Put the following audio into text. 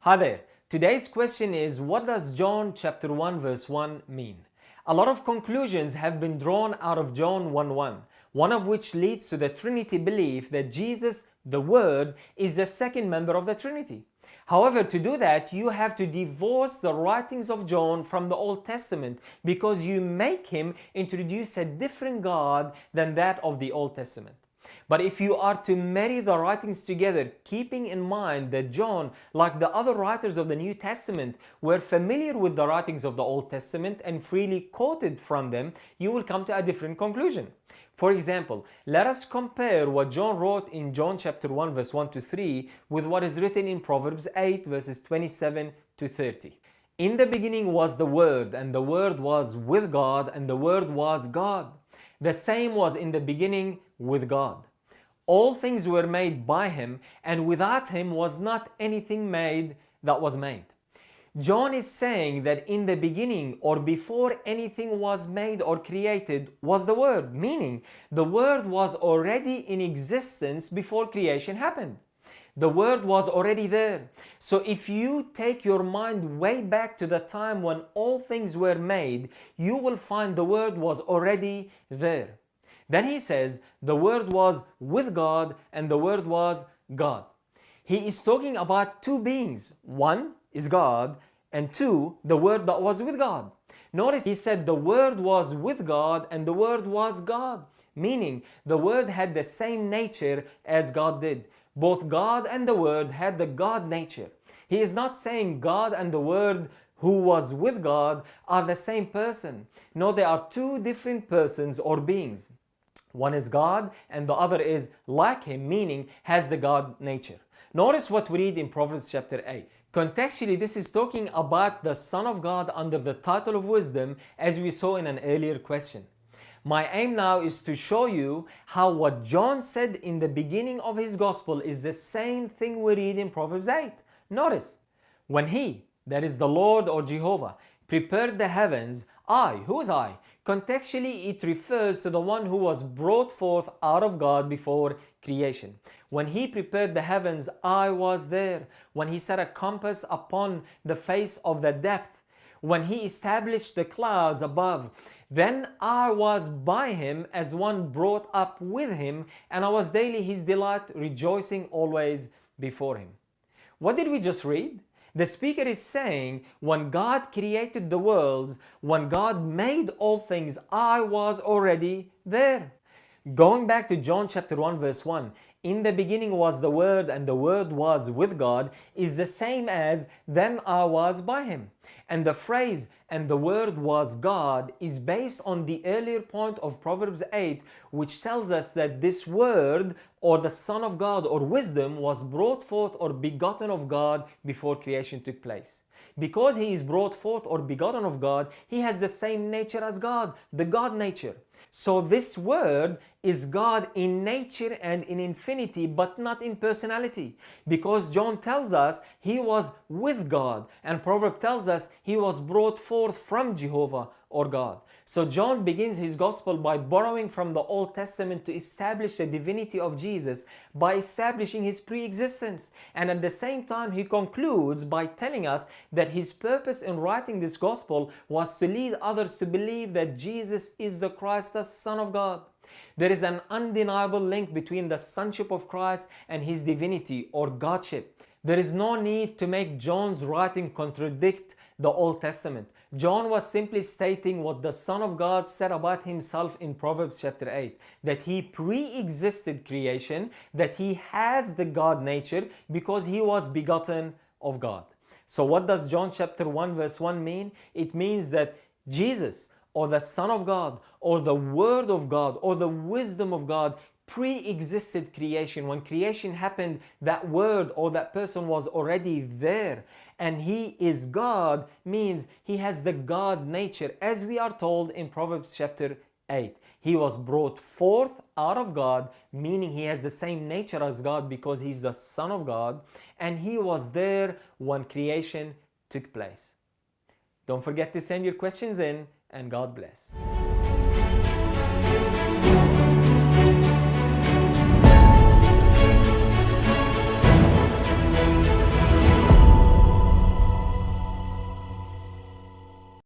Hi there. Today's question is, what does John chapter 1 verse 1 mean? A lot of conclusions have been drawn out of John 1:1, one of which leads to the Trinity belief that Jesus, the Word, is the second member of the Trinity. However, to do that, you have to divorce the writings of John from the Old Testament because you make him introduce a different God than that of the Old Testament. But if you are to marry the writings together, keeping in mind that John, like the other writers of the New Testament, were familiar with the writings of the Old Testament and freely quoted from them, you will come to a different conclusion. For example, let us compare what John wrote in John chapter 1 verse 1 to 3 with what is written in Proverbs 8 verses 27 to 30. In the beginning was the Word, and the Word was with God, and the Word was God. The same was in the beginning with God. All things were made by him, and without him was not anything made that was made. John is saying that in the beginning, or before anything was made or created, was the Word, meaning the Word was already in existence before creation happened. The Word was already there. So if you take your mind way back to the time when all things were made, you will find the Word was already there. Then he says, the Word was with God and the Word was God. He is talking about two beings. One is God, and two, the Word that was with God. Notice he said the Word was with God and the Word was God, meaning the Word had the same nature as God did. Both God and the Word had the God nature. He is not saying God and the Word who was with God are the same person. No, they are two different persons or beings. One is God and the other is like him, meaning has the God nature. Notice what we read in Proverbs chapter 8. Contextually, this is talking about the Son of God under the title of wisdom, as we saw in an earlier question. My aim now is to show you how what John said in the beginning of his gospel is the same thing we read in Proverbs 8. Notice, when he, that is the Lord or Jehovah, prepared the heavens, who is I? Contextually, it refers to the one who was brought forth out of God before creation. When he prepared the heavens, I was there. When he set a compass upon the face of the depth, when he established the clouds above, then I was by him as one brought up with him, and I was daily his delight, rejoicing always before him. What did we just read? The speaker is saying, when God created the worlds, when God made all things, I was already there. Going back to John chapter 1 verse 1, in the beginning was the Word and the Word was with God is the same as then I was by him. And the phrase and the Word was God is based on the earlier point of Proverbs 8, which tells us that this Word or the Son of God or wisdom was brought forth or begotten of God before creation took place. Because he is brought forth or begotten of God, he has the same nature as God, the God nature. So this Word is God in nature and in infinity, but not in personality. Because John tells us he was with God, and Proverbs tells us he was brought forth from Jehovah or God. So John begins his gospel by borrowing from the Old Testament to establish the divinity of Jesus by establishing his pre-existence. And at the same time, he concludes by telling us that his purpose in writing this gospel was to lead others to believe that Jesus is the Christ, the Son of God. There is an undeniable link between the sonship of Christ and his divinity or Godship. There is no need to make John's writing contradict the Old Testament. John was simply stating what the Son of God said about himself in Proverbs chapter 8, that he pre-existed creation, that he has the God nature because he was begotten of God. So what does John chapter 1 verse 1 mean? It means that Jesus or the Son of God or the Word of God or the wisdom of God pre-existed creation. When creation happened, that word or that person was already there. And he is God means he has the God nature, as we are told in Proverbs chapter 8. He was brought forth out of God, meaning he has the same nature as God because he's the Son of God. And he was there when creation took place. Don't forget to send your questions in, and God bless.